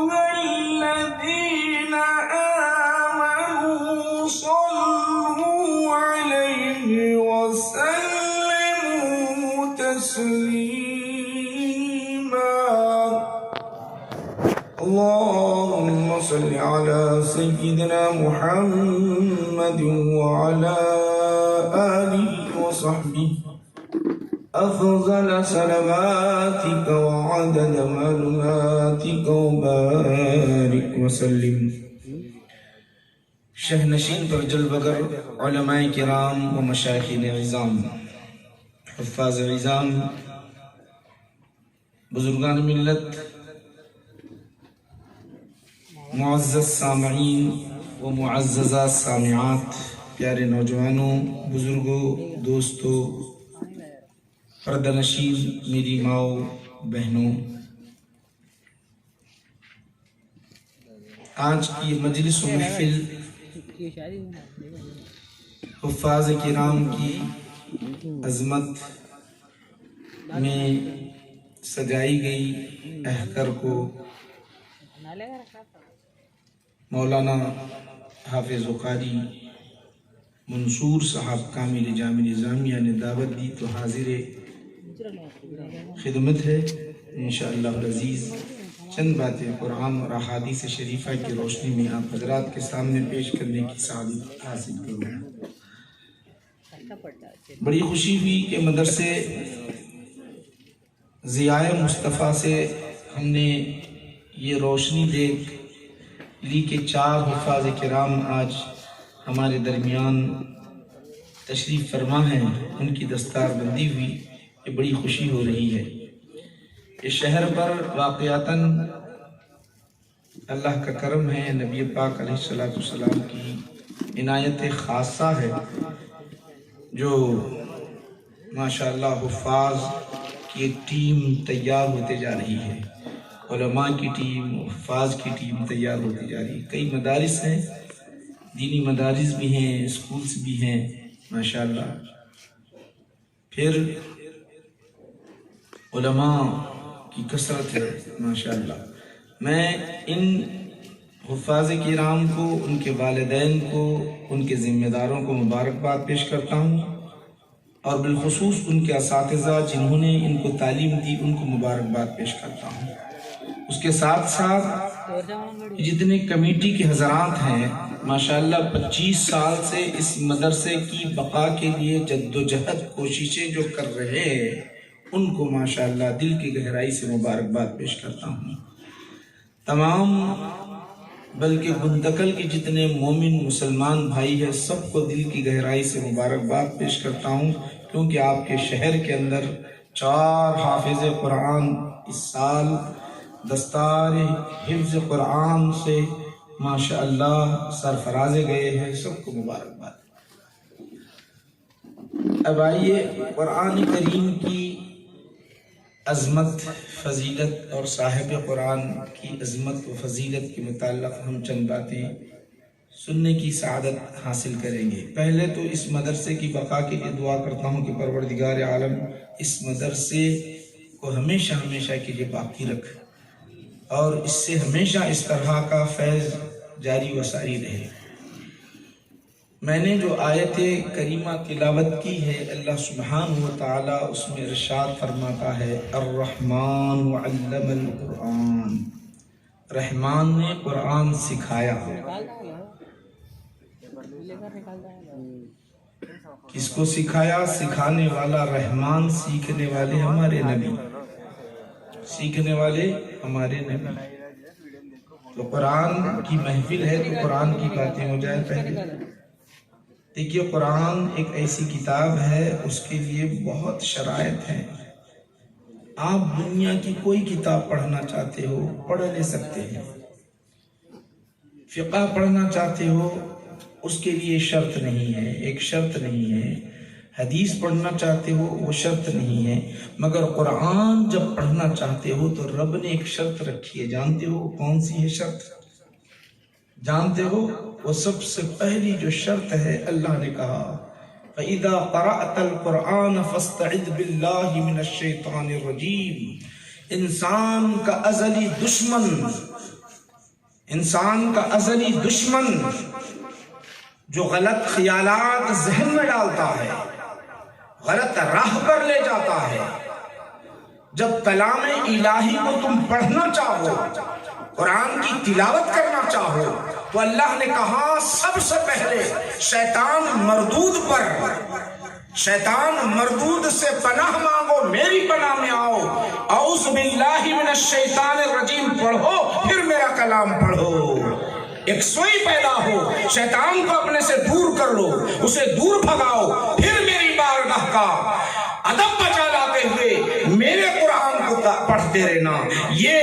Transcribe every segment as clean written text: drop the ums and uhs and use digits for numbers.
الذين آمنوا صلوا عليه وسلموا تسليما اللهم صل على سيدنا محمد وعلى آله وصحبه أفضل صلواتك وعدد معلوماتك وبارك وسلم شہنشین پر جلوہ گر علماء کرام و مشایخین عظام حفاظ عظام بزرگان ملت معزز سامعین و معززہ سامعات پیارے نوجوانوں بزرگوں دوستوں پردہ نشین میری ماؤں بہنوں آج کی مجلس و محفل حفاظ کرام کی عظمت میں سجائی گئی احکر کو مولانا حافظ و قاری منصور صاحب کامل جامع نظامیہ نے دعوت دی تو حاضر خدمت ہے انشاءاللہ العزیز چند باتیں قرآن اور احادیث شریفہ کی روشنی میں آپ حضرات کے سامنے پیش کرنے کی سعادت حاصل کروں گا۔ بڑی خوشی ہوئی کہ مدرسے ضیاء مصطفیٰ سے ہم نے یہ روشنی دیکھ لی کہ 4 حفاظ کرام آج ہمارے درمیان تشریف فرما ہیں، ان کی دستار بندی ہوئی، یہ بڑی خوشی ہو رہی ہے۔ اس شہر پر واقعتاً اللہ کا کرم ہے، نبی پاک علیہ السلام کی عنایت خاصہ ہے جو ماشاءاللہ حفاظ کی ایک ٹیم تیار ہوتے جا رہی ہے، علماء کی ٹیم حفاظ کی ٹیم تیار ہوتی جا رہی ہے۔ کئی مدارس ہیں، دینی مدارس بھی ہیں، اسکولز بھی ہیں ماشاءاللہ، پھر علماء کی کثرت ہے ماشاءاللہ۔ میں ان حفاظ کرام کو، ان کے والدین کو، ان کے ذمہ داروں کو مبارکباد پیش کرتا ہوں اور بالخصوص ان کے اساتذہ جنہوں نے ان کو تعلیم دی ان کو مبارکباد پیش کرتا ہوں۔ اس کے ساتھ ساتھ جتنے کمیٹی کے حضرات ہیں ماشاءاللہ 25 سال سے اس مدرسے کی بقا کے لیے جد و جہد کوششیں جو کر رہے ہیں ان کو ماشاءاللہ دل کی گہرائی سے مبارکباد پیش کرتا ہوں۔ تمام بلکہ گندکل کے جتنے مومن مسلمان بھائی ہیں سب کو دل کی گہرائی سے مبارکباد پیش کرتا ہوں، کیونکہ آپ کے شہر کے اندر 4 حافظ قرآن اس سال دستار حفظ قرآن سے ماشاءاللہ سرفراز گئے ہیں، سب کو مبارکباد۔ اب آئیے قرآن کریم کی عظمت فضیلت اور صاحب قرآن کی عظمت و فضیلت کے متعلق ہم چند باتیں سننے کی سعادت حاصل کریں گے۔ پہلے تو اس مدرسے کی بقا کے لیے دعا کرتا ہوں کہ پروردگار عالم اس مدرسے کو ہمیشہ ہمیشہ کے لیے باقی رکھ اور اس سے ہمیشہ اس طرح کا فیض جاری و ساری رہے۔ میں نے جو آیت کریمہ تلاوت کی ہے اللہ سبحانہ و تعالیٰ اس میں ارشاد فرماتا ہے الرحمن علم القرآن، رحمان نے قرآن سکھایا۔ کس کو سکھایا؟ سکھانے والا رحمان، سیکھنے والے ہمارے نبی، سیکھنے والے ہمارے نبی۔ تو قرآن کی محفل ہے تو قرآن کی باتیں ہو جائے پہلے۔ دیکھیے قرآن ایک ایسی کتاب ہے اس کے لیے بہت شرائط ہیں۔ آپ دنیا کی کوئی کتاب پڑھنا چاہتے ہو پڑھ لے سکتے ہیں، فقہ پڑھنا چاہتے ہو اس کے لیے شرط نہیں ہے، ایک شرط نہیں ہے، حدیث پڑھنا چاہتے ہو وہ شرط نہیں ہے، مگر قرآن جب پڑھنا چاہتے ہو تو رب نے ایک شرط رکھی ہے۔ جانتے ہو کون سی ہے شرط؟ جانتے ہو وہ سب سے پہلی جو شرط ہے اللہ نے کہا فَإِذَا قَرَأْتَ الْقُرْآنَ فَاسْتَعِذْ بِاللَّهِ مِنَ الشَّيْطَانِ الرَّجِيمِ۔ انسان کا ازلی دشمن انسان کا ازلی دشمن جو غلط خیالات ذہن میں ڈالتا ہے، غلط راہ پر لے جاتا ہے. جب کلام الہی کو تم پڑھنا چاہو، قرآن کی تلاوت کرنا چاہو، تو اللہ نے کہا سب سے پہلے شیطان مردود سے پناہ مانگو، میری پناہ میں آؤ. اعوذ باللہ من الشیطان الرجیم پڑھو، پھر میرا کلام پڑھو. ایک سوئی پیدا ہو، شیطان کو اپنے سے دور کر لو، اسے دور بھگاؤ، پھر میری بارگاہ کا ادب بچا لاتے ہوئے میرے قرآن کو پڑھتے رہنا. یہ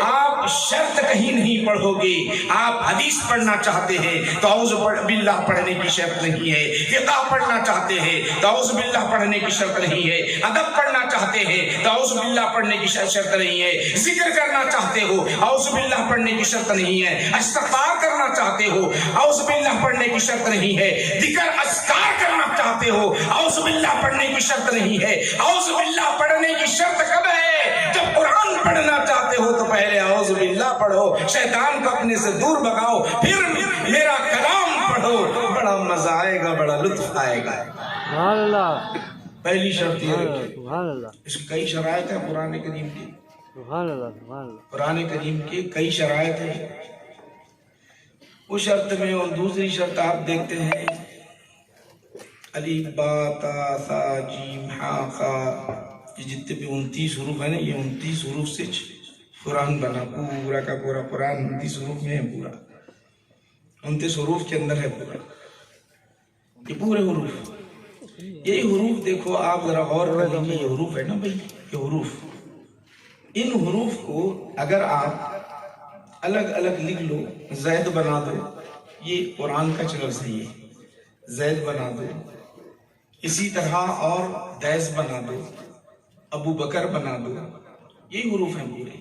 آپ شرط کہیں نہیں پڑھو گے. آپ حدیث پڑھنا چاہتے ہیں تو اعوذ باللہ پڑھنے کی شرط نہیں ہے. فقہ پڑھنا چاہتے ہیں تو اعوذ باللہ پڑھنے کی شرط نہیں ہے. ادب پڑھنا چاہتے ہیں تو اعوذ باللہ پڑھنے کی شرط نہیں ہے. ذکر کرنا چاہتے ہو اعوذ باللہ پڑھنے کی شرط نہیں ہے. استغفار کرنا چاہتے ہو اعوذ باللہ پڑھنے کی شرط نہیں ہے. ذکر اذکار کرنا چاہتے ہو اعوذ باللہ پڑھنے کی شرط نہیں ہے. اعوذ باللہ پڑھنے کی شرط کب ہے؟ جب قرآن پڑھنا چاہتے ہو تو پہلے اعوذ باللہ پڑھو، شیطان کو اپنے سے دور بھگاؤ، پھر میرا کلام پڑھو. بڑا مزہ آئے گا، بڑا لطف آئے گا. سبحان اللہ. پہلی شرط یہ رکھیں. سبحان اللہ. اس کی کئی شرائط ہیں قرآن کریم کی. سبحان اللہ. سبحان اللہ. قرآن کریم کی کئی شرائط ہیں. اس شرط میں اور دوسری شرط آپ دیکھتے ہیں الف با تا ثا جیم ہا خا، یہ جتنے بھی 29 حروف ہیں نا، یہ 29 حروف سے قرآن بنا. پورا کا پورا قرآن 29 حروف میں ہے. پورا 29 حروف کے اندر ہے پورا. یہ پورے حروف، یہی حروف دیکھو آپ ذرا غور کریں. یہ حروف ہے نا بھائی، یہ حروف، ان حروف کو اگر آپ الگ الگ لکھ لو، زید بنا دو، یہ قرآن کا چلو صحیح ہے، زید بنا دو. اسی طرح اور دیس بنا دو، ابو بکر بنا دو، یہی حروف ہیں پورے.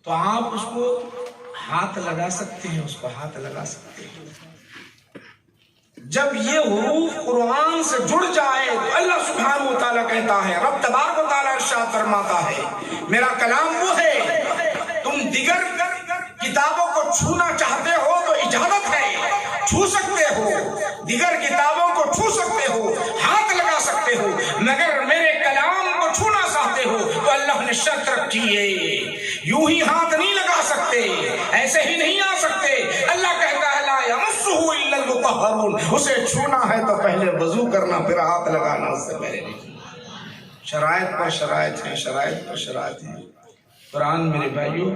تو آپ اس کو ہاتھ لگا سکتے ہیں، اس کو ہاتھ لگا سکتے ہیں. جب یہ حروف قرآن سے جڑ جائے تو اللہ سبحانہ و تعالیٰ کہتا ہے، رب تبارک و تعالیٰ ارشاد فرماتا ہے، میرا کلام وہ ہے، تم دیگر کتابوں کو چھونا چاہتے ہو تو اجازت ہے، چھو سکتے ہو، دیگر کتابوں کو چھو سکتے ہو، ہاتھ لگا سکتے ہو، مگر میرے کلام کو چھونا چاہتے ہو تو اللہ نے شرط رکھی ہے، یوں ہی ہاتھ نہیں لگا سکتے، ایسے ہی نہیں آ سکتے. اللہ کہتا ہے لا یمسہ الا المطہرون، اسے چھونا ہے تو پہلے وضو کرنا، پھر ہاتھ لگانا، اس سے پہلے نہیں. شرائط پر شرائط ہیں، شرائط پر شرائط ہیں. قرآن میرے بھائیوں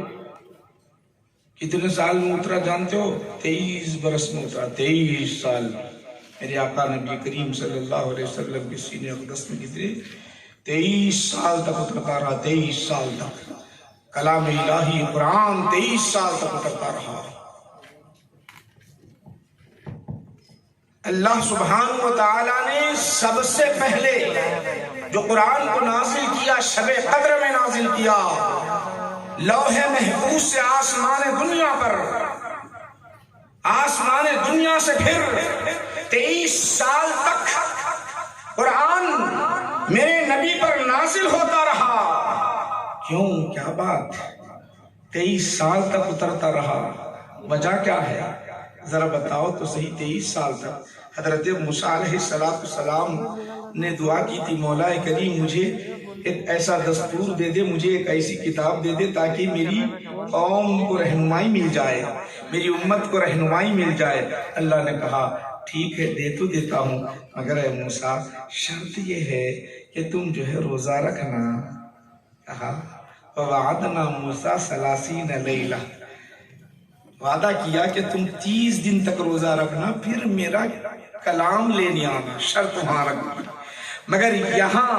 کتنے سال میں اترا جانتے ہو؟ 23 برس میں اترا. 23 سال میرے آقا نبی کریم صلی اللہ علیہ وسلم کے سینے اقدس میں کتنے 23 سال تک اترتا رہا. 23 سال تک کلام الہی قرآن 23 سال تک اترتا رہا. اللہ سبحانہ و تعالیٰ نے سب سے پہلے جو قرآن کو نازل کیا شب قدر میں نازل کیا، لوح محفوظ سے آسمان دنیا پر، آسمان دنیا سے پھر 23 سال تک قرآن میرے نبی پر نازل ہوتا رہا. کیوں؟ کیا بات؟ 23 سال تک اترتا رہا. وجہ کیا ہے ذرا بتاؤ تو صحیح. 23 سال تک حضرت موسیٰ علیہ السلام نے دعا کی تھی، مولا کریم مجھے ایک ایسا دستور دے دے، مجھے ایک ایسی کتاب دے دے تاکہ میری قوم کو رہنمائی مل جائے، میری امت کو رہنمائی مل جائے. اللہ نے کہا ٹھیک ہے دے تو دیتا ہوں، مگر اے موسیٰ شرط یہ ہے کہ تم جو ہے روزہ رکھنا. کہا وَوَعَدْنَا مُوسَىٰ 30 لَيْلَةً، وعدہ کیا کہ تم 30 دن تک روزہ رکھنا، پھر میرا کلام لینے آنا. شرط وہاں رکھنا. مگر یہاں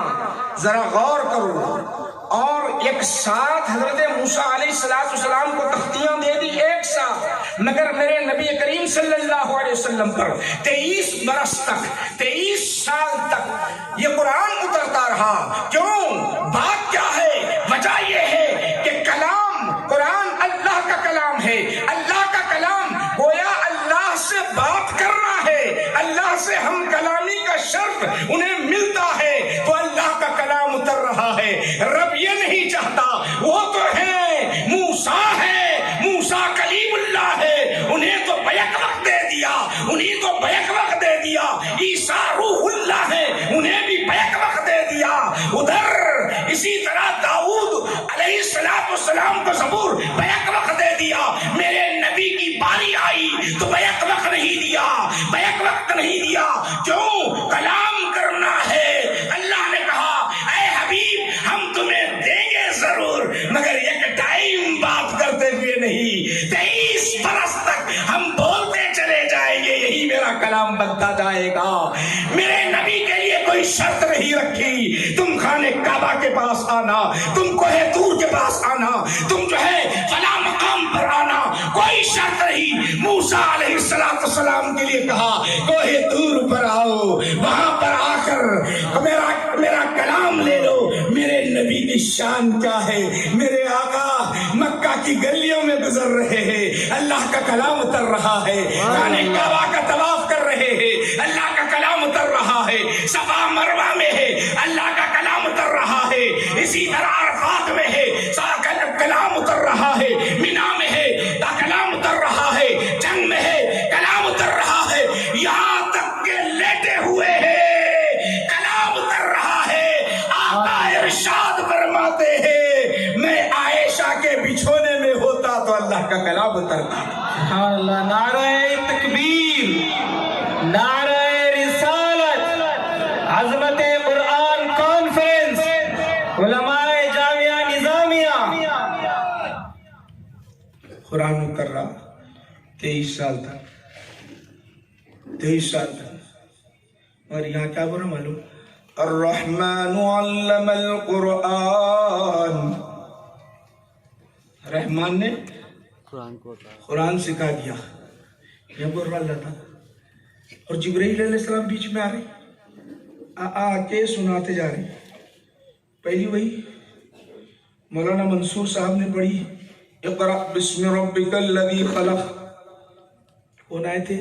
ذرا غور کرو، اور ایک ساتھ حضرت موسیٰ علیہ السلام کو تختیاں دے دی ایک ساتھ، مگر میرے نبی کریم صلی اللہ علیہ وسلم پر 23 برس تک، 23 سال تک یہ قرآن اترتا رہا. کیوں؟ بات کیا ہے؟ وجہ یہ ہے کہ کلام قرآن اللہ کا کلام ہے. اللہ کا کلام گویا اللہ سے بات کرنا ہے. اللہ سے ہم کلامی کا شرف انہیں ملتا ہے تو اللہ کا کلام اتر رہا ہے. رب یہ نہیں چاہتا، وہ تو ہے موسیٰ ہے، موسیٰ کلیم اللہ زبور بیک وقت دے دیا، میرے نبی کی باری آئی تو بیک وقت نہیں دیا، بیک وقت نہیں دیا۔ کیوں؟ کلام کرنا ہے۔ اللہ نے کہا اے حبیب ہم تمہیں دیں گے ضرور، مگر ایک ٹائم بات کرتے ہوئے نہیں، 23 برس تک ہم بولتے چلے جائیں گے، یہی میرا کلام بنتا جائے گا۔ میرے نبی کے لیے کوئی شرط نہیں رکھی، تم خانے کعبہ کے پاس آنا، تم کوہ طور کے پاس آنا، تم جو ہے فلاں مقام پر آنا، کوئی شرط نہیں۔ موسیٰ علیہ السلام کے لیے کہا کوہ طور پر آؤ، وہاں پر آ کر میرا کلام لے لو۔ میرے نبی کی شان کیا ہے؟ میرے آقا مکہ کی گلیوں میں گزر رہے ہیں، اللہ کا کلام اتر رہا ہے، خانے کعبہ کا طواف کر رہے ہیں، اللہ کا کلام اتر رہا ہے، صفا مروہ میں ہے، اللہ کا کلام اتر رہا ہے، اسی طرح عرفات میں ہے، کلام اتر رہا ہے، مینا میں ہے کلام اتر رہا ہے، جنگ میں ہے کلام اتر رہا ہے، یہاں تک کہ لیٹے ہوئے ہیں کلام اتر رہا ہے۔ آقا ارشاد فرماتے ہیں میں عائشہ کے بچھونے میں ہوتا تو اللہ کا کلام اترتا۔ سبحان اللہ، نعرہ تکبیر، نعرہ رسالت، عظمت قرآن کانفرنس، علماء جامعہ نظامیہ۔ قرآن اتر رہا 23 سال تک، 23 سال تک، اور یہاں کیا بولا معلوم؟ الرحمن علم القرآن، رحمان نے قرآن کو اتارا۔ قرآن سکھا دیا، یہ بول رہا اللہ تھا۔ اور جبرائیل علیہ السلام بیچ میں آ رہے، آ کے سناتے جا رہے۔ پہلی وہی مولانا منصور صاحب نے پڑھی، اقرأ بسم ربک الذی خلق۔ کون آئے تھے؟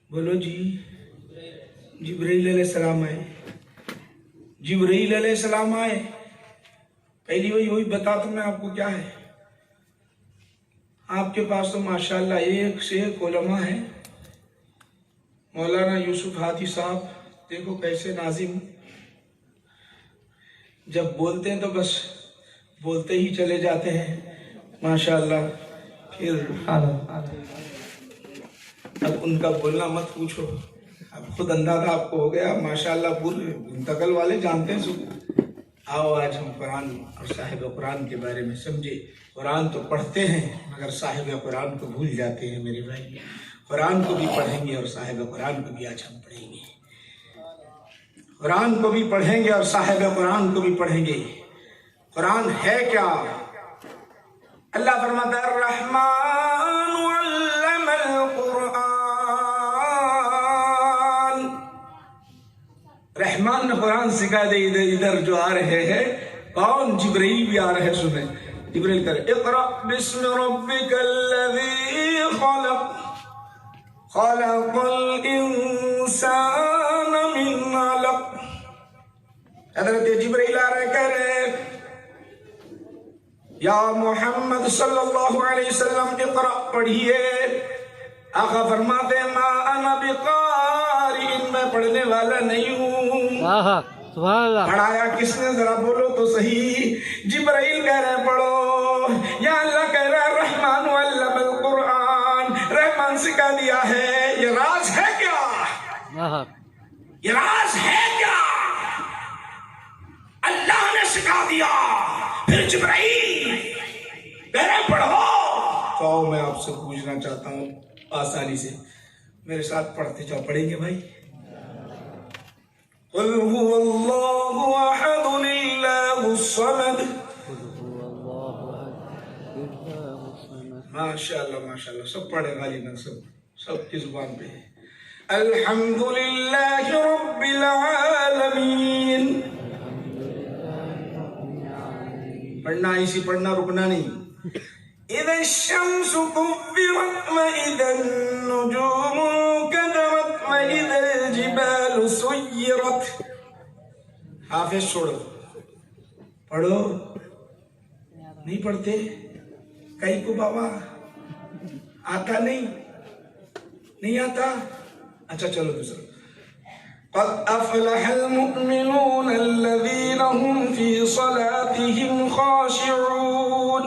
بولو جی، جبرائیل علیہ السلام آئے، جبرائیل علیہ السلام آئے۔ پہلی وہی بتاتا میں آپ کو کیا ہے۔ آپ کے پاس تو ماشاءاللہ ایک سے ایک علماء ہیں۔ مولانا یوسف ہادی صاحب دیکھو کیسے ناظم، جب بولتے ہیں تو بس بولتے ہی چلے جاتے ہیں ماشاءاللہ۔ پھر اب ان کا بولنا مت پوچھو، اب خود اندازہ آپ کو ہو گیا ماشاءاللہ، پورے منتقل والے جانتے ہیں سب۔ آؤ آج ہم قرآن اور صاحب قرآن کے بارے میں سمجھے۔ قرآن تو پڑھتے ہیں مگر صاحب قرآن کو بھول جاتے ہیں میرے بھائی۔ قرآن کو بھی پڑھیں گے اور صاحب قرآن کو بھی آج ہم پڑھیں گے، قرآن کو بھی پڑھیں گے اور صاحب قرآن کو بھی پڑھیں گے۔ قرآن ہے کیا؟ اللہ فرماتا ہے الرحمن علم القرآن، رحمان نے قرآن سکھا دے۔ ادھر جو آ رہے ہیں کون؟ جبرائیل بھی آ رہے ہیں، سنیں جبرائیل کرے اقرأ بسم ربک الذی خلق، خلق الانسان من علق۔ حضرت جبرائیل آ رہے کہہ رہے یا محمد صلی اللہ علیہ وسلم اقرأ پڑھیے۔ آقا فرماتے ہیں ما انا بقارئ، میں پڑھنے والا نہیں ہوں۔ سبحان اللہ۔ پڑھایا کس نے؟ ذرا بولو تو صحیح۔ جبرائیل کہہ رہے پڑھو، یا اللہ کہہ رہا ہے رحمان علم القرآن، رحمان سکھا دیا ہے۔ یہ راز ہے کیا؟ یہ راز ہے کیا؟ اللہ نے سکھا دیا، پھر جبرائیل کہہ رہے پڑھو۔ تو میں آپ سے پوچھنا چاہتا ہوں آسانی سے، میرے ساتھ پڑھتے جاؤ، پڑھیں گے بھائی؟ قل هو اللہ احد اللہ الصمد۔ ماشاءاللہ ماشاءاللہ، سب پڑھے غالباً، سب کی زبان پہ ہے۔ الحمد للہ رب العالمین۔ پڑھنا اسی پڑھنا، رکنا نہیں۔ اذا الشمس كورت واذا النجوم انكدرت واذا الجبال سيرت۔ حافظ چھوڑو، پڑھو۔ نہیں پڑھتے کئی کو بابا آتا نہیں آتا؟ اچھا چلو دوسرا۔ قد افلح المؤمنون الذين هم في صلاتهم خاشعون۔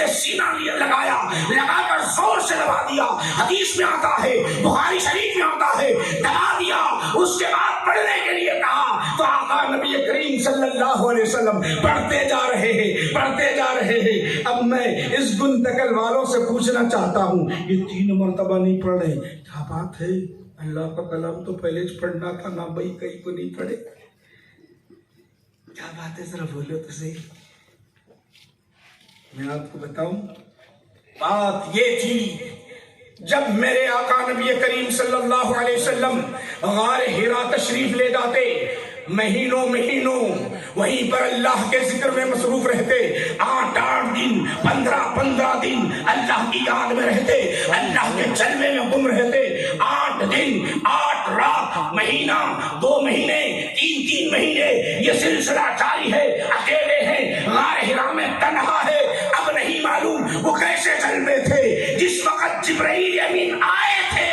سے سینہ لگایا، لگا کر زور سے دبا دیا. حدیث میں آتا ہے، بخاری شریف میں آتا ہے، دبا دیا. اس کے بعد پڑھنے کے لیے کہا تو آقا نبی کریم صلی اللہ علیہ وسلم پڑھتے جا رہے ہیں، پڑھتے جا رہے ہیں. اب میں اس گنتکل والوں سے پوچھنا چاہتا ہوں، یہ 3 مرتبہ نہیں پڑھ رہے، کیا بات ہے؟ اللہ کا کلام تو پہلے پڑھنا تھا نا بھائی، کہیں کو نہیں پڑھے، کیا بات ہے؟ ذرا بولو تو صحیح. میں آپ کو بتاؤں، بات یہ تھی جب میرے آقا نبی کریم صلی اللہ علیہ وسلم غار حرا تشریف لے جاتے، مہینوں وہیں پر اللہ کے ذکر میں مصروف رہتے. 8 دن 15 دن اللہ کی یاد میں رہتے، اللہ کے جلوے میں گم رہتے. 8 دن 8 رات، مہینہ 2 مہینے 3 مہینے یہ سلسلہ جاری ہے. اکیلے ہیں، غار حرا میں تنہا ہے. اب نہیں معلوم وہ کیسے جلوے تھے جس وقت جبرائیل امین آئے تھے،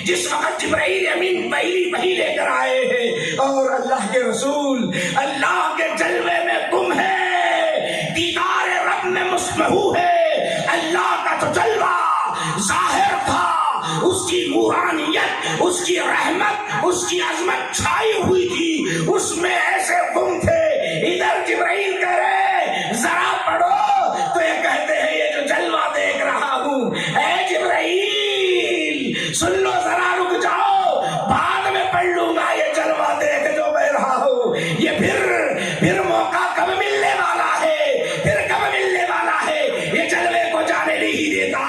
جس وقت جبرائیل امین پہلی وحی لے کر آئے ہیں اور اللہ کے رسول اللہ کے جلوے میں گم ہے، دیدار رب میں مسمحو ہے. اللہ کا جو جلوہ ظاہر تھا، اس کی نورانیت، اس کی رحمت، اس کی عظمت چھائی ہوئی تھی، اس میں ایسے گم تھے. ادھر جبرائیل کہہ رہے ذرا پڑھو، تو یہ کہتے ہیں یہ جو جلوہ دیکھ رہا ہوں، اے جبرائیل سن لو، ذرا رک جاؤ، بعد میں پڑھ لوں گا یہ جلوہ دیکھ جو میں رہا ہوں. یہ پھر موقع کب ملنے والا ہے، پھر کب ملنے والا ہے؟ یہ جلوے کو جانے نہیں دیتا.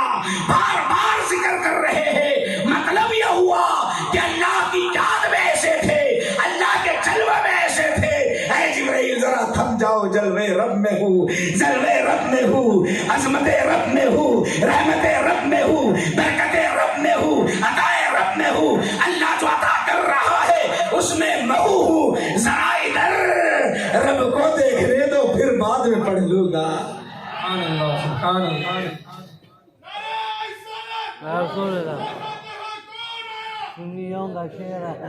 بار بار ذکر کر رہے ہیں، مطلب یہ ہوا کہ اللہ کی یاد میں ایسے تھے، اللہ کے جلوے میں ایسے تھے. اے جبرائیل ذرا تھم جاؤ، جلوے رب میں ہوں، جلوے رب میں ہوں، عظمت رب میں ہوں، رحمت رب میں ہوں، برکت رب میں ہوں، عطائے رب میں ہوں. اللہ جو عطا کر رہا ہے اس میں محو ہوں. ذرا ادھر رب کو دیکھنے دو، پھر بعد میں پڑھ لوں گا. سبحان اللہ، سبحان اللہ. رسول اللہ سنیوں کا شعر ہے،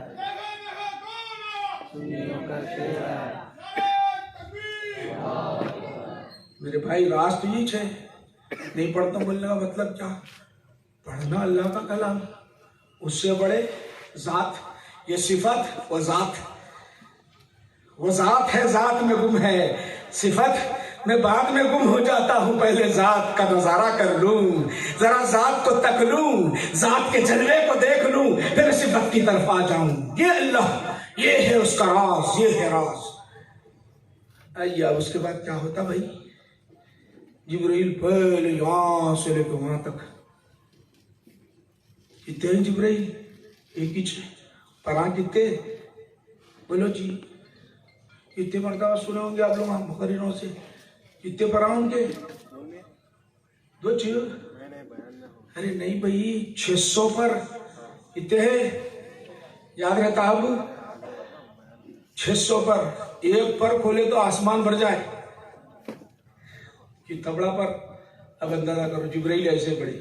سنیوں کا شعر ہے. میرے بھائی راز تو یہ ہے، نہیں پڑھتا بولنے کا مطلب کیا؟ پڑھنا اللہ کا کلام، اس سے بڑے ذات. یہ صفت و ذات، وہ ذات ہے، ذات میں گم ہے. صفت میں بعد میں گم ہو جاتا ہوں، پہلے ذات کا نظارہ کر لوں، ذرا ذات کو تک لوں، ذات کے جلوے کو دیکھ لوں، پھر صفت کی طرف آ جاؤں. یہ اللہ، یہ ہے اس کا راز، یہ ہے راز. آئیے اب اس کے بعد کیا ہوتا بھائی؟ جبرائیل پہلے یہاں سے لے کے وہاں تک کتنے ہیں جبرائیل؟ ایک ہی پراں کتنے؟ بولو جی، کتنے مرتبہ سنے ہوں گے آپ لوگ مقرروں سے؟ کتنے پراں ہوں گے؟ 2 چیز؟ ارے نہیں بھائی، 600 پر کتنے ہیں؟ یاد رہتا اب 600 پر. ایک پر کھولے تو آسمان بھر جائے کہ تبڑا پر. اب اندازہ کرو، جبرائیل ایسے پڑے،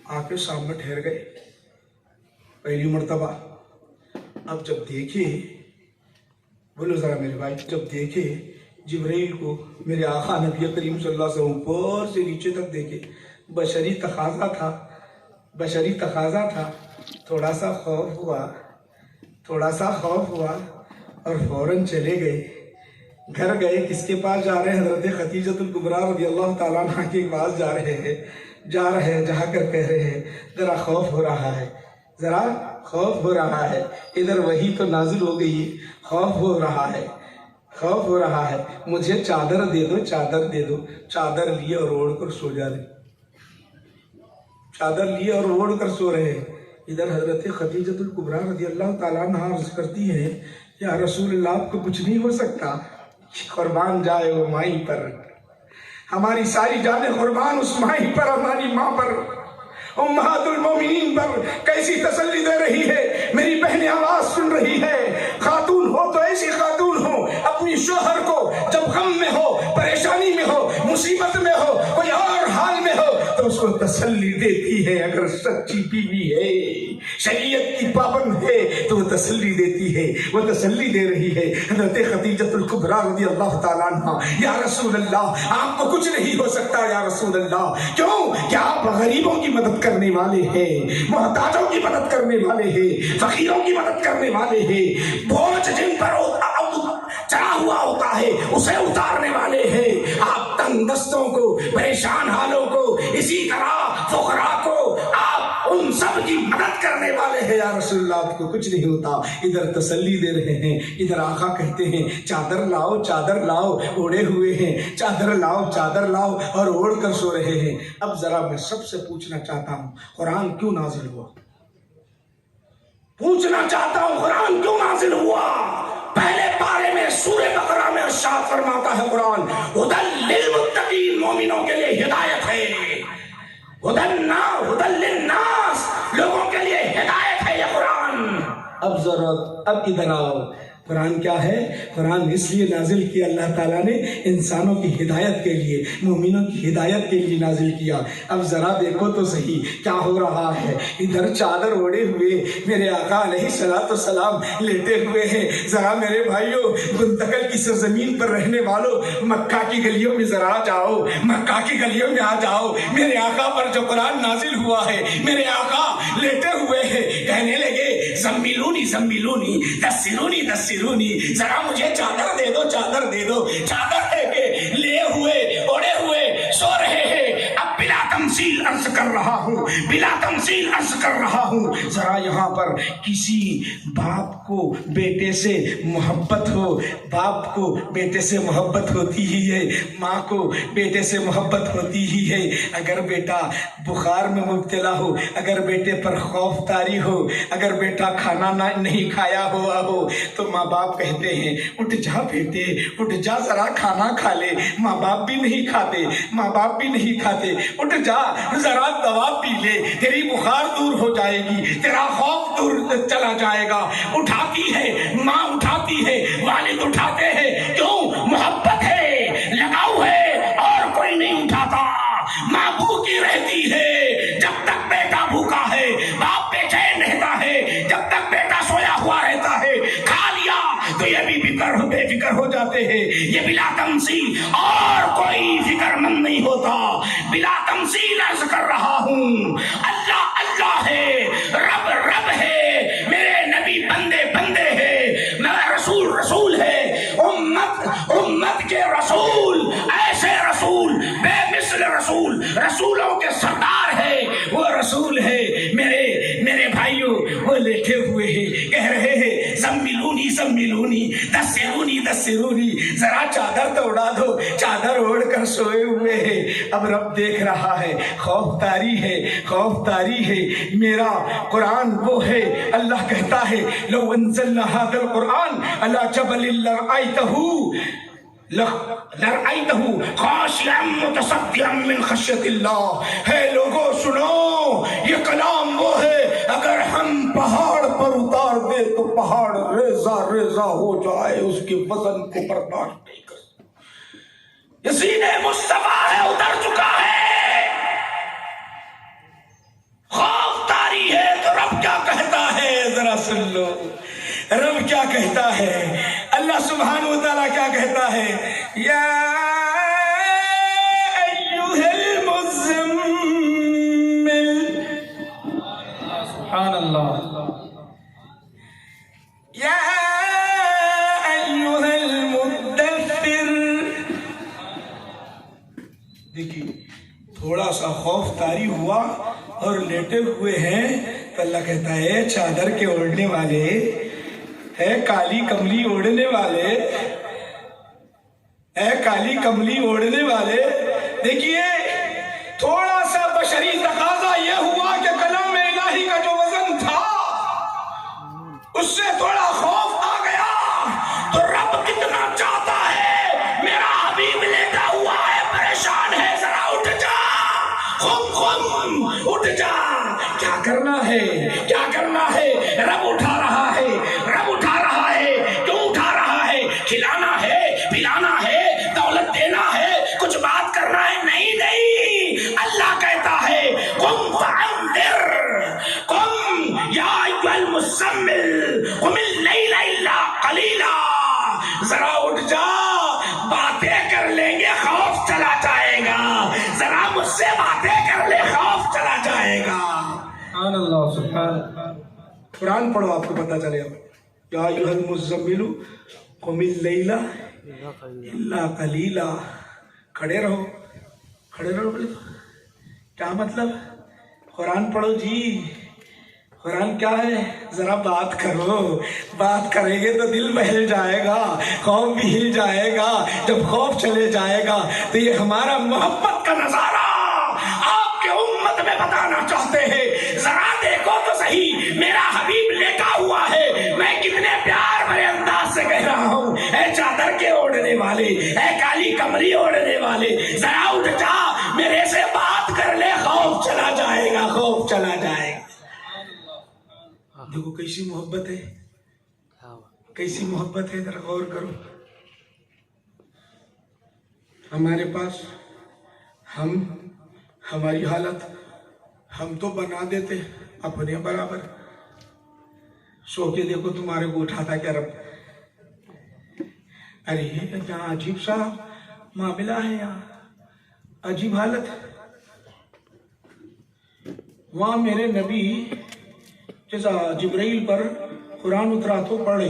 آ کے سامنے ٹھہر گئے پہلی مرتبہ. اب جب دیکھے، بولو ذرا میرے بھائی، جب دیکھے جبرائیل کو میرے آقا نبی کریم صلی اللہ علیہ وسلم اوپر سے نیچے تک دیکھے، بشری تقاضا تھا. تھوڑا سا خوف ہوا اور فوراً چلے گئے، گھر گئے. کس کے پاس جا رہے ہیں؟ حضرت خدیجۃ الکبریٰ رضی اللہ تعالیٰ عنہ کے پاس جا رہے ہیں. جا کر کہہ رہے ہیں ذرا خوف ہو رہا ہے، ذرا خوف ہو رہا ہے. ادھر وہی تو نازل ہو گئی، خوف ہو رہا ہے. مجھے چادر دے دو. چادر لیے اور اوڑھ کر سو جا رہے، چادر لیے اور اوڑھ کر سو رہے. ادھر حضرت خدیجۃ الکبریٰ رضی اللہ تعالیٰ عنہ عرض کرتی ہیں، یا رسول اللہ آپ کو کچھ نہیں ہو سکتا؟ قربان جائے وہ مائی پر، ہماری ساری جانیں قربان اس مائی پر، ہماری ماں پر، امہات المومنین پر. کیسی تسلی دے رہی ہے، میری بہنیں آواز سن رہی ہے. خاتون ہو تو ایسی خاتون ہو، اپنی شوہر کو جب غم میں ہو، پریشانی میں ہو، مصیبت میں ہو، کوئی اور حال میں ہو، تو اس کو تسلی دیتی ہے. اگر سچی بیوی ہے, شریعت کی پابند ہے, تو وہ تسلی دیتی ہے. وہ تسلی دے رہی ہے حضرت خدیجہ الکبریٰ رضی اللہ تعالیٰ عنہ. یا رسول اللہ, آپ کو کچھ نہیں ہو سکتا یا رسول اللہ. کیوں کہ آپ غریبوں کی مدد کرنے والے ہیں, محتاجوں کی مدد کرنے والے ہیں, فقیروں کی مدد کرنے والے ہیں. بوجھ جن پر چڑھا ہوا ہوتا ہے اسے اتارنے والے ہیں. آپ تنگ دستوں کو, پریشان حالوں کو, اسی طرح فقراء کو آپ ان سب کی مدد کرنے والے ہیں. یا رسول اللہ, آپ کو کچھ نہیں ہوتا. ادھر تسلی دے رہے ہیں, ادھر آقا کہتے ہیں چادر لاؤ, چادر لاؤ. اوڑے ہوئے ہیں, چادر لاؤ, چادر لاؤ, اور اوڑھ کر سو رہے ہیں. اب ذرا میں سب سے پوچھنا چاہتا ہوں, قرآن کیوں نازل ہوا؟ پوچھنا چاہتا ہوں, قرآن کیوں نازل ہوا؟ پہلے پارے میں سورہ بقرہ میں ارشاد فرماتا ہے قرآن, ہدی للمتقین, مومنوں کے لیے ہدایت ہے. ہدی للناس, لوگوں کے لیے ہدایت ہے یہ قرآن. اب ادھر آؤ, قرآن کیا ہے؟ قرآن اس لیے نازل کیا اللہ تعالیٰ نے انسانوں کی ہدایت کے لیے, مومنوں کی ہدایت کے لیے نازل کیا. اب ذرا دیکھو تو صحیح کیا ہو رہا ہے. ادھر چادر اوڑے ہوئے میرے آقا علیہ الصلوۃ والسلام لیٹے ہوئے ہیں. ذرا میرے بھائیوں, گندگل کی سرزمین پر رہنے والوں, مکہ کی گلیوں میں ذرا جاؤ, مکہ کی گلیوں میں آ جاؤ. میرے آقا پر جو قرآن نازل ہوا ہے, میرے آقا لیٹے ہوئے ہیں, کہنے لگے زمیلونی زمیلونی, دسرونی دسرونی, ذرا مجھے چادر دے دو, چادر دے دو. چادر دے کے لے ہوئے, اوڑے ہوئے سو رہے ہیں. اب بلا تمثیل عرض کر رہا ہوں, بلا تمثیل عرض کر رہا ہوں, ذرا یہاں پر کسی باپ کو بیٹے سے محبت ہو, باپ کو بیٹے سے محبت ہوتی ہی ہے, ماں کو بیٹے سے محبت ہوتی ہی ہے. اگر بیٹا بخار میں مبتلا ہو, اگر بیٹے پر خوف طاری ہو, اگر بیٹا کھانا نہیں کھایا ہوا ہو, تو ماں باپ کہتے ہیں اٹھ جا بیٹے, اٹھ جا, ذرا کھانا کھا لے. ماں باپ بھی نہیں کھاتے, ماں باپ بھی نہیں کھاتے. اٹھ جا, ذرا دوا پی لے, تیری بخار دور ہو جائے گی, تیرا خوف دور چلا جائے گا. اٹھاتی ہے ماں, اٹھاتی ہے والد, اٹھاتے ہیں. کیوں؟ محبت ہے, لگاؤ ہے, اور کوئی نہیں اٹھاتا. ماں بھوکی رہتی ہے جب تک بیٹا بھوکا ہے, باپ بے چین رہتا ہے جب تک بیٹا سویا ہوا رہتا ہے. کھا لیا تو یہ بھی بے فکر ہو جاتے ہیں. یہ بلا تمثیل, اور کوئی فکر مند نہیں ہوتا. بلا تمثیل عرض کر رہا ہوں, اللہ اللہ ہے, رب رب ہے, میرے نبی بندے بندے ہیں, میرا رسول رسول ہے, امت کے رسول, ایسے رسول, بے مثل رسول, رسولوں کے سردار ہے, وہ رسول ہے. میرے بھائیوں, وہ لیٹے ہوئے ہیں, کہہ رہے ہیں زمیلونی زمیلونی, دسرونی دسرونی, ذرا چادر تو اڑا دو. چادر اوڑھ کر سوئے ہوئے ہیں. اب رب دیکھ رہا ہے, خوف طاری ہے, خوف طاری ہے. میرا قرآن وہ ہے, اللہ کہتا ہے لو انزلنا هذا القرآن على جبل لرأيته خاشعا متصدعا من خشية الله. ہے لوگوں سنو, یہ کلام وہ ہے, اگر ہم پہاڑ پر اتار دے تو پہاڑ ریزہ ریزہ ہو جائے, اس کے وزن کو برداشت نہیں کر سکتا. یہ سینے مصطفیٰ ہے, اتر چکا ہے. خوف طاری ہے تو رب کیا کہتا ہے, ذرا سن لو. رب کیا کہتا ہے, اللہ سبحانہ و تعالیٰ کیا کہتا ہے, یا ایھا المزمل, سبحان اللہ, یا ایھا المدثر. دیکھیے, تھوڑا سا خوف طاری ہوا اور لیٹے ہوئے ہیں, تو اللہ کہتا ہے چادر کے اوڑھنے والے, ہے کالی کملی اوڑھنے والے, اے کالی کملی اوڑھنے والے. دیکھیے, تھوڑا سا بشری تقاضا یہ ہوا کہ کلام الہی کا جو وزن تھا اس سے تھوڑا خوف آ گیا, تو رب کتنا چاہتا ہے, میرا حبیب لیٹا ہوا ہے, پریشان ہے, ذرا اٹھ جا, خم اٹھ جا. کیا کرنا ہے, کیا کرنا ہے, رب اٹھا رہا ہے, رب اٹھا رہا ہے. کیوں اٹھا رہا ہے؟ کھلانا ہے, پلانا ہے, دولت دینا ہے, کچھ بات کرنا ہے. نہیں نہیں, اللہ کہتا ہے المزمل قم اللیل الا قلیلا، ذرا اٹھ جا، باتیں کر لیں گے خوف چلا جائے گا، ذرا مجھ سے باتیں کر لے خوف چلا جائے گا۔ سبحان اللہ، سبحان اللہ۔ قرآن پڑھو آپ کو پتہ چلے گا۔ یا ایھا المزمل قم اللیل الا قلیلا، کھڑے رہو، کھڑے رہو۔ کیا مطلب؟ قرآن پڑھو جی، قرآن کیا ہے؟ ذرا بات کرو، بات کریں گے تو دل بہل جائے گا، خوف بھی ہل جائے گا۔ جب خوف چلے جائے گا تو یہ ہمارا محبت کا نظارہ آپ کے امت میں بتانا چاہتے ہیں۔ ذرا دیکھو تو صحیح میرا حبیب لیٹا ہوا ہے، میں کتنے پیار بھرے انداز سے کہہ رہا ہوں، اے چادر کے اوڑھنے والے، اے کالی کمری اوڑھنے والے، ذرا اٹھ جا، میرے سے بات کر لے، خوف چلا جائے گا، خوف چلا جائے گا۔ دیکھو کیسی محبت ہے، کیسی محبت ہے، ذرا غور کرو۔ ہمارے پاس ہماری حالت ہم تو بنا دیتے اپنے برابر۔ سو کے دیکھو تمہارے کو اٹھاتا کیا رب؟ ارے یہاں عجیب سا معاملہ ہے، یہاں عجیب حالت۔ وہاں میرے نبی جیسا جبرائیل پر قرآن اترا تو پڑھ رہے،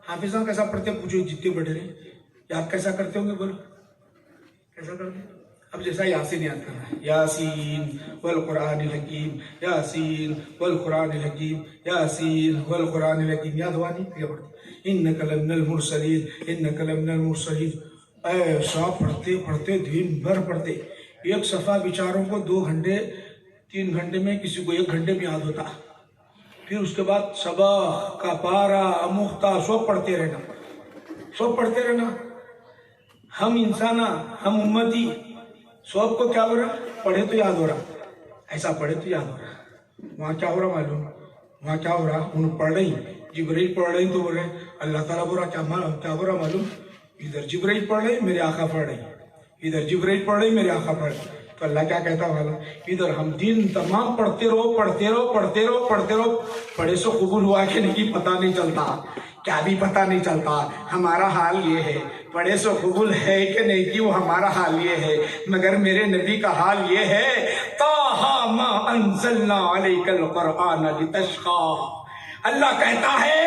حافظاں کیسا پڑھتے پوچھو، جتنے بڑھے رہے یاد کیسا کرتے ہوں گے، بولو کیسا کرتے؟ اب جیسا یاسین یاد کرنا ہے، یاسین والقرآن الحکیم، یاسین والقرآن الحکیم، یاسین والقرآن الحکیم، یاد ہوا نہیں؟ کیا پڑھتے؟ انک لمن المرسلین، انک لمن المرسلین، ایسا پڑھتے پڑھتے دن بھر پڑھتے۔ ایک صفحہ بیچاروں کو 2 گھنٹے 3 گھنٹے میں، کسی کو 1 گھنٹے میں یاد ہوتا۔ پھر اس کے بعد سبق کا پارا امختہ سب پڑھتے رہنا، سب پڑھتے رہنا۔ ہم انسان، ہم امتی، سب کو کیا ہو رہا؟ پڑھے تو یاد ہو رہا، ایسا پڑھے تو یاد ہو رہا۔ وہاں کیا ہو رہا معلوم؟ وہاں کیا ہو رہا؟ انہوں پڑھ رہی، جبرائیل پڑھ رہی تو بول رہے اللہ تعالیٰ بول رہا کیا ہو رہا معلوم؟ ادھر جبرائیل پڑھ رہی، میرے آقا پڑھ رہی، ادھر جبرائیل پڑھ رہی، میرے آقا پڑھ رہی۔ تو اللہ کیا کہتا والا؟ ادھر ہم دن تمام پڑھتے رہو، پڑھتے رہو، پڑھتے رہو، پڑھتے رہو، پڑھے سو قبول ہوا کہ نہیں پتہ نہیں چلتا، کیا بھی پتہ نہیں چلتا۔ ہمارا حال یہ ہے، پڑھے سو قبول ہے کہ نہیں کہ وہ ہمارا حال یہ ہے، مگر میرے نبی کا حال یہ ہے، طٰہٰ ما انزلنا علیک القرآن لتشقیٰ۔ اللہ کہتا ہے،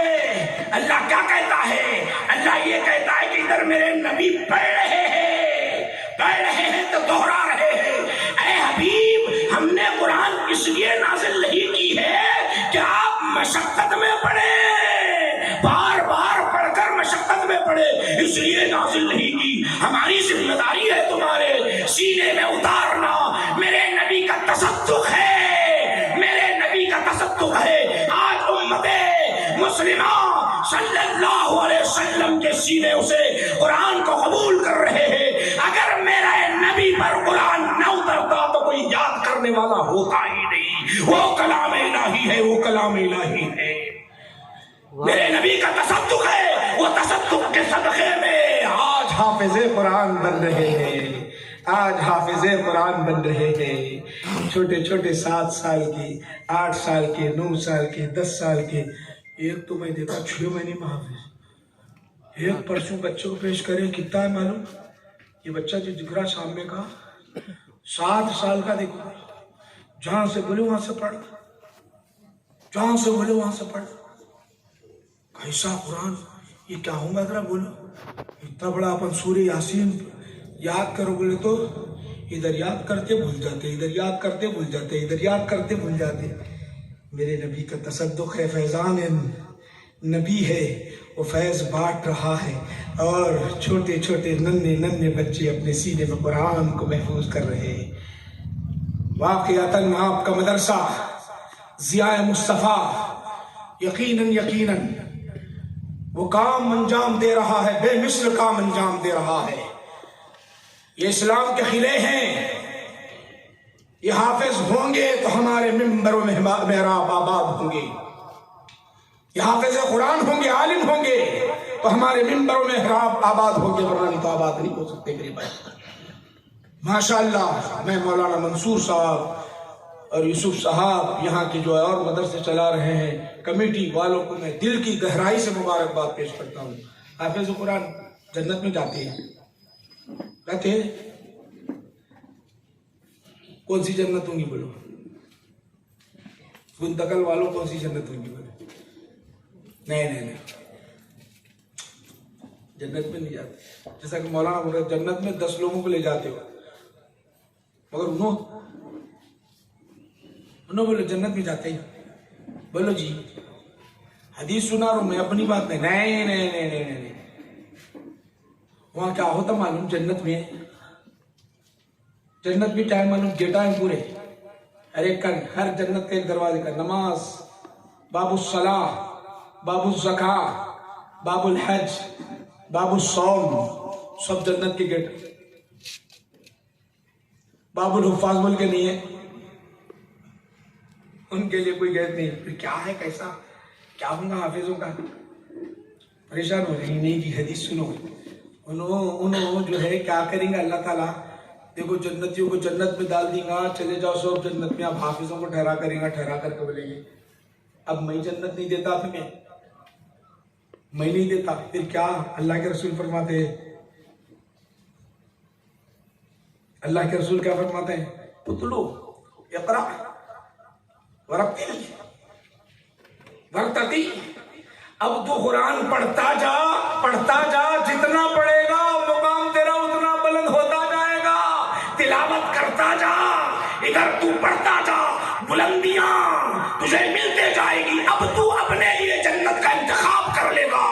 اللہ کیا کہتا ہے؟ اللہ یہ کہتا ہے کہ ادھر میرے نبی پڑھ رہے ہیں تو دوہرا رہے ہیں۔ اے حبیب، ہم نے قرآن اس لیے نازل نہیں کی ہے کہ آپ مشقت میں پڑھیں، بار بار پڑھ کر مشقت میں پڑھے، اس لیے نازل نہیں کی۔ ہماری ذمہ داری ہے تمہارے سینے میں اتارنا۔ میرے نبی کا تصدق ہے، میرے نبی کا تصدق ہے۔ آج امت مسلمہ صلی اللہ علیہ وسلم کے سینے سے قرآن کو قبول کر رہے ہیں۔ اگر میرا نبی پر قرآن نہ اترتا تو کوئی یاد کرنے والا ہوتا ہی نہیں۔ وہ کلام الہی ہے، وہ کلام الہی ہے۔ میرے نبی کا تصدق ہے، وہ تصدق کے صدقے میں آج حافظ قرآن بن رہے ہیں، آج حافظ قرآن بن رہے ہیں۔ چھوٹے چھوٹے 7 سال کے، 8 سال کے، 9 سال کے، 10 سال کے۔ ایک تو میں دیکھا 6 مہینے میں حافظ، ایک پرسوں بچے کو پیش کرے، کتنا ہے معلوم؟ یہ بچہ جو دکھ رہا سامنے کا 7 سال کا، دیکھو جہاں سے بولے وہاں سے پڑھ، جہاں سے بولے وہاں سے پڑھ۔ کیسا قرآن، یہ کیا ہوں گا ذرا بولو؟ اتنا بڑا اپن سورہ یاسین یاد کرو بولے تو ادھر یاد کرتے بھول جاتے، ادھر یاد کرتے بھول جاتے، ادھر یاد کرتے بھول جاتے۔ میرے نبی کا تصدق ہے، فیضان نبی ہے، وہ فیض بانٹ رہا ہے، اور چھوٹے چھوٹے ننھے بچے اپنے سینے میں قرآن کو محفوظ کر رہے ہیں۔ واقعتاً آپ کا مدرسہ ضیاء مصطفیٰ یقیناً وہ کام انجام دے رہا ہے، بے مثل کام انجام دے رہا ہے۔ یہ اسلام کے قلعے ہیں، یہ حافظ ہوں گے تو ہمارے منبر و محراب آباد ہوں گے، یہ حافظ قرآن ہوں گے، عالم ہوں گے تو ہمارے منبر و محراب آباد ہوں گے، ورنہ نہیں تو آباد نہیں ہو سکتے۔ میرے بھائی ماشاءاللہ، میں مولانا منصور صاحب اور یوسف صاحب یہاں کے جو ہے اور مدرسے چلا رہے ہیں، کمیٹی والوں کو میں دل کی گہرائی سے مبارکباد پیش کرتا ہوں۔ حافظ قرآن جنت میں جاتے ہیں، کون سی جنت ہوں گی بولو؟ منتقل والوں کون سی جنت ہوں گی بولو؟ نہیں، جنت میں نہیں جاتے۔ جیسا کہ مولانا بول رہے جنت میں 10 لوگوں کو لے جاتے ہو، مگر انہوں بولو جنت میں جاتے ہیں۔ بولو جی، حدیث سنا رہا ہوں میں، اپنی بات نہیں۔ وہاں کیا ہوتا معلوم؟ جنت میں کیا ہے معلوم؟ گیٹا ہے پورے، ہر جنت کے ایک دروازے کا، نماز، باب الصلاح، باب الزکاة، باب الحج، باب الصوم، سب جنت کے گیٹ۔ باب الحفاظ بول کے نہیں ہے، ان کے لیے کوئی گیٹ نہیں۔ پھر کیا ہے، کیسا کیا ہوں گا حافظوں کا؟ پریشان ہو رہی نہیں جی، حدیث سنو۔ انہوں جو ہے کیا کریں گا اللہ تعالیٰ؟ دیکھو جنتیوں کو جنت میں ڈال دیں گا، چلے جاؤ سب جنت میں۔ اب حافظوں کو ٹھہرا کریں گا، ٹھہرا کر کے بولیں گے اب میں جنت نہیں دیتا تمہیں، میں نہیں دیتا۔ پھر کیا اللہ کے رسول فرماتے ہیں؟ اللہ کے رسول کیا فرماتے ہیں؟ اتلو اقرا ورتل ورتتی۔ اب تو قرآن پڑھتا جا، جتنا پڑھے گا مقام تیرا اتنا بلند ہوتا جائے گا۔ تلاوت کرتا جا، ادھر تو پڑھتا جا، بلندیاں تجھے ملتے جائے گی۔ اب تو اپنے لیے جنت کا انتخاب کر لے گا،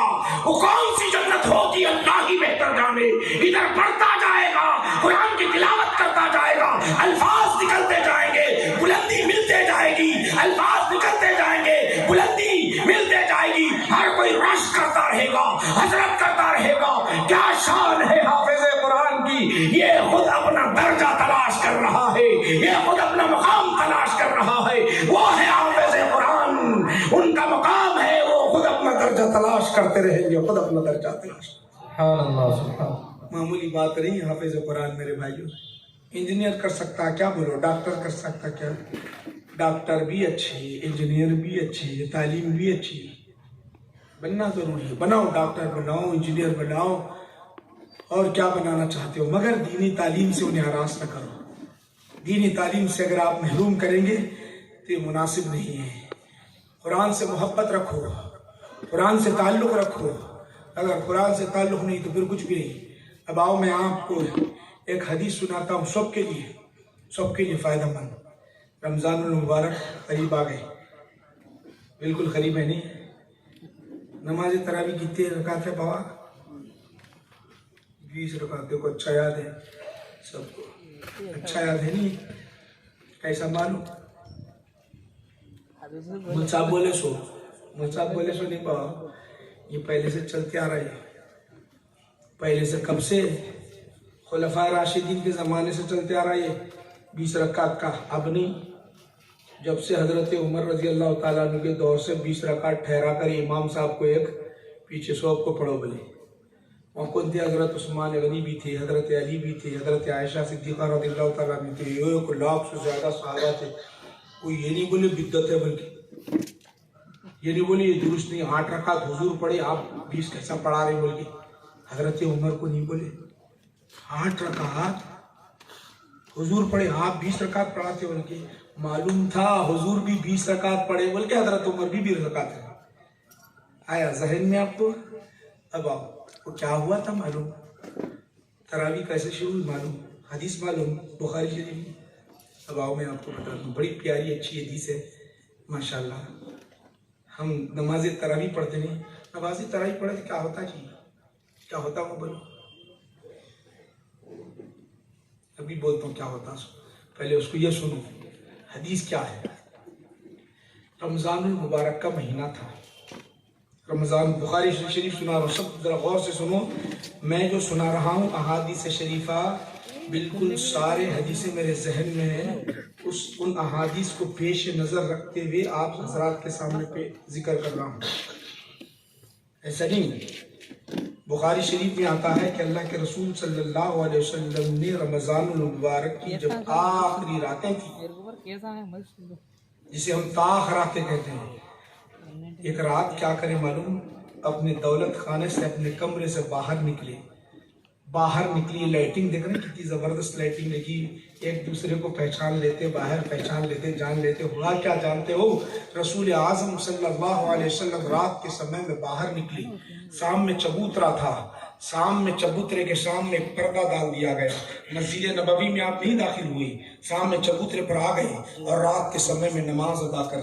وہ کون سی جنت ہوگی اللہ ہی بہتر جانے۔ ادھر پڑھتا جائے گا، قرآن کی تلاوت کرتا جائے گا، الفاظ نکلتے جائیں گے، بلندی ملتے جائے گی، الفاظ نکلتے جائیں گے، بلندی ملتے جائے گی۔ ہر کوئی رش کرتا رہے گا، حضرت کرتا رہے گا۔ کیا شان ہے حافظ قرآن کی، یہ خود اپنا درجہ تلاش کر رہا ہے، یہ خود اپنا مقام تلاش کر رہا ہے۔ وہ ہے حافظ قرآن، ان کا مقام ہے، وہ خود اپنا درجہ تلاش کرتے رہیں گے، خود اپنا درجہ تلاش۔ سبحان اللہ، سبحان اللہ۔ معمولی بات نہیں حافظ قرآن میرے بھائیوں۔ انجینئر کر سکتا کیا بولو؟ ڈاکٹر کر سکتا کیا؟ ڈاکٹر بھی اچھے، انجینئر بھی اچھے، تعلیم بھی اچھی، بننا ضروری ہے۔ بناؤ، ڈاکٹر بناؤ، انجینئر بناؤ، اور کیا بنانا چاہتے ہو، مگر دینی تعلیم سے انہیں ہراس نہ کرو۔ دینی تعلیم سے اگر آپ محروم کریں گے تو یہ مناسب نہیں ہے۔ قرآن سے محبت رکھو، قرآن سے تعلق رکھو۔ اگر قرآن سے تعلق نہیں تو پھر کچھ بھی نہیں۔ اب آؤ میں آپ کو ایک حدیث سناتا ہوں، سب کے لیے فائدہ مند۔ رمضان المبارک قریب آ گئے، بالکل قریب ہے نہیں۔ نماز تراویح کتنے رکعت ہے بابا؟ 20 رکعت۔ دیکھو اچھا یاد ہے سب کو، اچھا یاد ہے نہیں؟ کیسا معلوم؟ مل صاحب بولے سو نہیں پاؤ، یہ پہلے سے چلتے آ رہے ہیں، پہلے سے کب سے؟ خلفائے راشدین کے زمانے سے چلتے آ رہا ہے 20 رکعت کا، اب نہیں۔ جب سے حضرت عمر رضی اللہ تعالیٰ عنہ کے دور سے 20 رکعت ٹھہرا کر امام صاحب کو ایک پیچھے سوب کو پڑھو بولے۔ وہاں کون تھے؟ حضرت عثمان غنی بھی تھے، حضرت علی بھی تھے، حضرت عائشہ صدیقہ رضی اللہ تعالیٰ عنہ تھے، 1 لاکھ سے زیادہ صحابہ تھے۔ کوئی یہ نہیں بولے بدعت ہے، بلکہ یہ نہیں بولے یہ درست نہیں، 8 رکعت حضور پڑھے آپ 20 کیسا پڑھا رہے بول کے۔ حضرت عمر کو نہیں بولے 8 رکعت حضور پڑھے آپ 20 رکعت پڑھاتے بول کے۔ معلوم تھا حضور بھی 20 رکعت پڑھے بول کے، حضرت عمر بھی 20 رکعت ہے۔ آیا ذہن میں آپ کو؟ اب آپ کو کیا ہوا تھا معلوم؟ تراویح کیسے شروع ہوئی معلوم؟ حدیث معلوم بخاری شریف۔ اب آؤ میں آپ کو بتا دوں، بڑی پیاری اچھی حدیث ہے ماشاءاللہ۔ ہم نماز تراویح پڑھتے نہیں، نماز تراویح پڑھے تو کیا ہوتا جی؟ کیا ہوتا وہ بولو؟ ابھی بولتا ہوں کیا ہوتا، پہلے اس کو یہ سنو۔ حدیث کیا ہے؟ رمضان المبارک کا مہینہ تھا، رمضان، بخاری شریف سنا رہا ہوں، سب ذرا غور سے سنو۔ میں جو سنا رہا ہوں احادیث شریفہ بالکل سارے حدیثیں میرے ذہن میں ہیں، ان احادیث کو پیش نظر رکھتے ہوئے آپ حضرات کے سامنے پہ ذکر کر رہا ہوں، ایسا نہیں۔ بخاری شریف میں آتا ہے کہ اللہ کے رسول صلی اللہ علیہ وسلم نے رمضان المبارک کی جب آخری راتیں تھیں، جسے ہم تاخ راتیں کہتے ہیں، ایک رات کیا کرے معلوم، اپنے دولت خانے سے اپنے کمرے سے باہر نکلی، لائٹنگ دیکھ رہے ہیں کتنی زبردست لائٹنگ لگی، ایک دوسرے کو پہچان لیتے، باہر پہچان لیتے، جان لیتے۔ ہوا کیا جانتے ہو؟ رسول اعظم صلی اللہ علیہ وسلم رات کے سمے میں باہر نکلی، شام میں چبوترا تھا، شام میں چبوترے کے سامنے ایک پردہ ڈال دیا گیا، مسجد نبوی میں آپ نہیں داخل ہوئی، شام میں چبوترے پر آ گئی اور رات کے سمے میں نماز ادا کر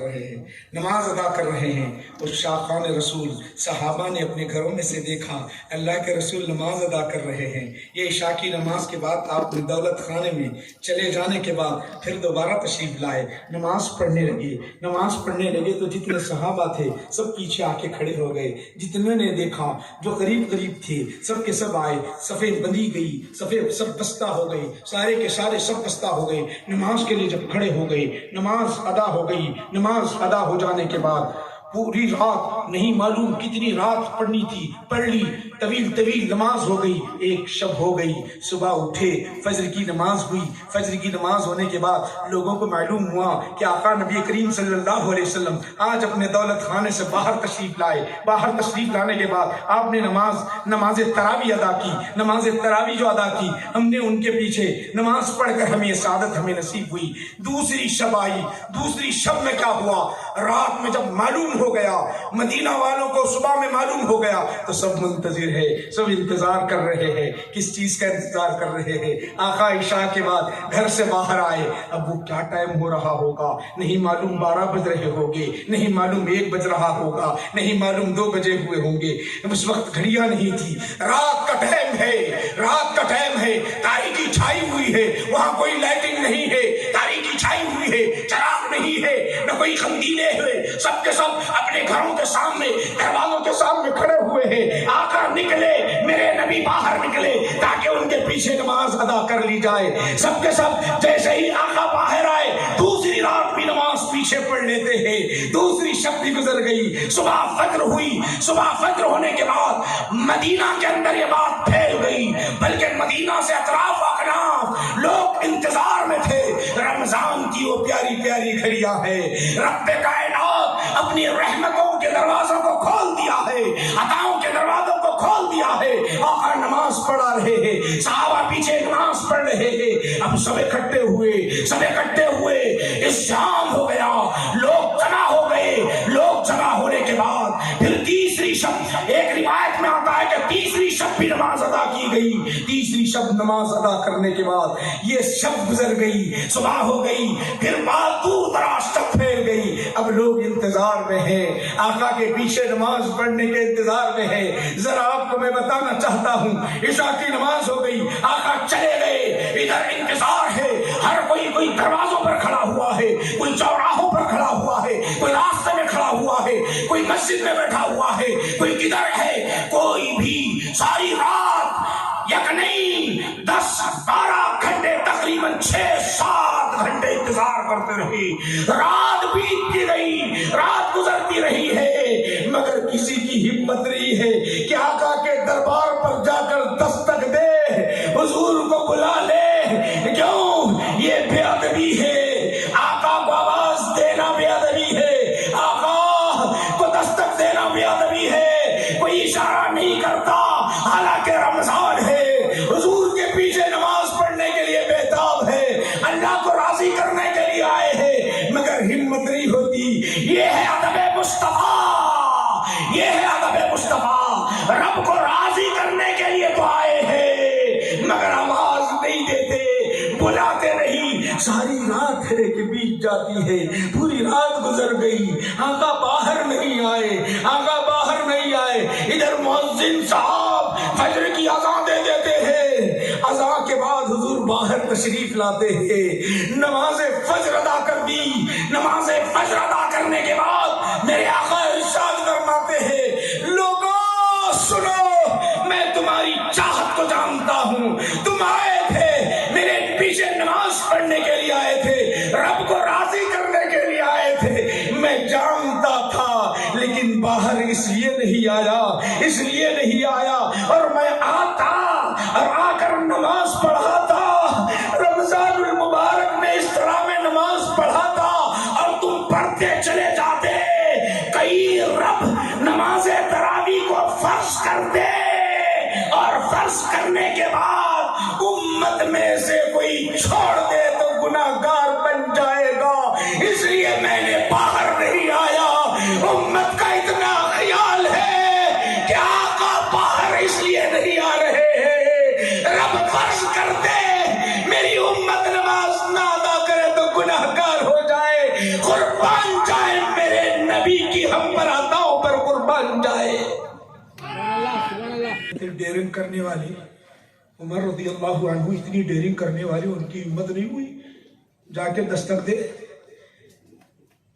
رہے ہیں۔ اور شاخان رسول صحابہ نے اپنے گھروں میں سے دیکھا اللہ کے رسول نماز ادا کر رہے ہیں۔ یہ عشاء کی نماز کے بعد آپ نے دولت خانے میں چلے جانے کے بعد پھر دوبارہ تشریف لائے، نماز پڑھنے لگے تو جتنے صحابہ تھے سب پیچھے آ کے کھڑے ہو گئے، جتنے نے دیکھا جو قریب تھے سب کے سب آئے، صفیں بندھی گئی، صفیں سب بستہ ہو گئی، سارے کے سارے سب بستہ ہو گئے، نماز کے لیے جب کھڑے ہو گئے، نماز ادا ہو گئی۔ نماز ادا ہو جانے کے بعد پوری رات نہیں معلوم کتنی رات پڑھنی تھی، پڑھ لی، طویل نماز ہو گئی، ایک شب ہو گئی، صبح اٹھے، فجر کی نماز ہوئی، فجر کی نماز ہونے کے بعد لوگوں کو معلوم ہوا کہ آقا نبی کریم صلی اللہ علیہ وسلم آج اپنے دولت خانے سے باہر تشریف لائے۔ باہر تشریف لانے کے بعد آپ نے نماز تراویح ادا کی، نماز تراویح جو ادا کی ہم نے ان کے پیچھے نماز پڑھ کر ہمیں سعادت ہمیں نصیب ہوئی۔ دوسری شب آئی، دوسری شب میں کیا ہوا، رات میں جب معلوم ہو گیا، مدینہ والوں کو صبح میں معلوم ہو گیا تو سب منتظر ہے، سب انتظار کر رہے ہیں۔ کس چیز کا انتظار کر رہے ہیں؟ آقا عشاء کے بعد گھر سے باہر آئے، اب وہ کیا ٹائم ہو رہا ہوگا، نہیں معلوم 12 بج رہے ہوں گے، نہیں معلوم 1 بج رہا ہوگا، نہیں معلوم 2 بجے ہوئے ہوں گے، اس وقت گھڑیاں نہیں تھی، رات کا ٹائم ہے، تاریکی چھائی ہوئی ہے، وہاں کوئی لائٹنگ نہیں ہے، تاریکی چھائی ہوئی ہے، چراغ نہیں ہے، نہ کوئی قندیلیں ہیں، سب کے سب اپنے گھروں کے سامنے، دروازوں کے سامنے کھڑے ہوئے ہیں۔ آقا نکلے، میرے نبی باہر نکلے تاکہ ان کے پیچھے نماز ادا کر لی جائے۔ سب کے سب جیسے ہی آقا باہر آئے دوسری رات بھی نماز پیچھے پڑھ لیتے ہیں، دوسری شب بھی گزر گئی، صبح فجر ہوئی، صبح فجر ہونے کے بعد مدینہ کے اندر یہ بات پھیل گئی، بلکہ مدینہ سے اطراف اکناف لوگ انتظار میں تھے۔ رمضان کی وہ پیاری پیاری گھڑیاں ہیں، رب کائنات اپنی رحمتوں کے دروازوں کو کھول دیا ہے، عطاؤں کے دروازوں کو کھول دیا ہے۔ آقا نماز پڑھا رہے ہیں، صحابہ پیچھے نماز پڑھ رہے ہیں، اب سب اکٹھے ہوئے اس شام ہو گیا، لوگ جمع ہو گئے، لوگ جمع ہونے کے بعد پھر تیسری شب، ایک روایت میں آتا ہے کہ تیسری شب بھی نماز ادا کی گئی۔ تیسری شب نماز ادا کرنے کے بعد یہ شب گزر گئی، صبح ہو گئی، پھر بات دور دراز تک پھیل گئی۔ اب لوگ انتظار میں ہیں، آقا کے پیچھے نماز پڑھنے کے انتظار میں ہیں۔ ذرا آپ کو میں بتانا چاہتا ہوں، عشاء کی نماز ہو گئی، آقا چلے گئے، ادھر انتظار ہے، ہر کوئی دروازوں پر کھڑا ہوا ہے، کوئی چوراہوں پر کھڑا ہوا ہے، کوئی راستے میں کھڑا ہوا ہے، کوئی مسجد میں بیٹھا ہوا ہے، کوئی کدھر ہے، کوئی بھی ساری رات یک نہیں 10-12 گھنٹے تقریباً 6-7 گھنٹے انتظار کرتے رہے۔ رات بیتتی رہی، رات گزرتی رہی ہے، مگر کسی کی ہمت نہیں ہے کہ آقا کے دربار پر جا کر دستک دے، حضور کو بلا لے۔ کیوں؟ یہ بے ادبی ہے، آقا کو آواز دینا بے ادبی ہے، آقا کو دستک دینا بے ادبی ہے، کوئی اشارہ نہیں کرتا، حالانکہ رمضان ہے، حضور کے پیچھے نماز پڑھنے کے لیے بےتاب ہے، اللہ کو راضی کرنے کے لیے آئے ہیں، مگر ہمت نہیں ہوتی۔ یہ ہے ادب مصطفیٰ، یہ ہے ادب مصطفیٰ، رب کو راضی کرنے کے لیے تو آئے ہیں، مگر آواز نہیں دیتے، بلاتے نہیں۔ ساری رات ہے کہ بیت جاتی ہے، پوری رات گزر گئی، آقا باہر نہیں آئے، آقا باہر نہیں آئے۔ ادھر مؤذن صاحب فجر کی اذان دے دیتے ہیں، اذان کے بعد حضور باہر تشریف لاتے ہیں، نماز فجر ادا کر دی۔ نماز فجر ادا کرنے کے بعد میرے آقا ارشاد فرماتے ہیں، لوگوں سنو، میں تمہاری چاہت کو جانتا ہوں، تم آئے تھے میرے پیچھے نماز پڑھنے کے لیے آئے تھے، رب کو راضی کرنے کے لیے آئے تھے، میں جانتا تھا، لیکن باہر باہر اس لیے نہیں آیا اور میں آتا اور آ کر نماز پڑھاتا، رمضان المبارک میں اس طرح میں نماز پڑھاتا اور تم پڑھتے چلے جاتے، کئی رب نماز تراویح کو فرض کر دے اور فرض کرنے کے بعد امت میں سے کوئی چھوڑ دے تو گناہگار بن جائے گا، اس لیے میں نے باہر نہیں آیا۔ امت کا اتنا خیال ہے کہ آقا باہر اس لیے نہیں آ رہے ہیں، رب فرض کر دے میری امت نماز نہ ادا کرے تو گناہگار ہو جائے، قربان جائے میرے نبی کی ہم پر عطاؤں پر قربان جائے۔ ڈیرنگ کرنے والے عمر رضی اللہ عنہ اتنی ڈیرنگ کرنے والے ان کی ہمت نہیں ہوئی جا کے دستک دے،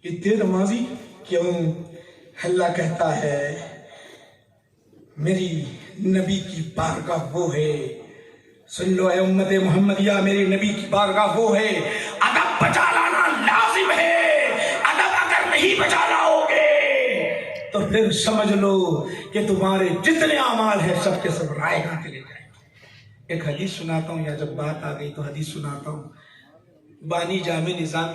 اتنے نمازی کیوں؟ اللہ کہتا ہے میری نبی کی بارگاہ وہ ہے، سن لو اے امت محمدیہ، میری نبی کی بارگاہ وہ ہے، ادب بچا لانا لازم ہے، ادب اگر نہیں بچا لاؤ گے تو پھر سمجھ لو کہ تمہارے جتنے اعمال ہیں سب کے سب رائے گاہ چلے جائیں گے۔ ایک حدیث سناتا ہوں، یا جب بات آ گئی تو حدیث سناتا ہوں، بانی جامع نظامی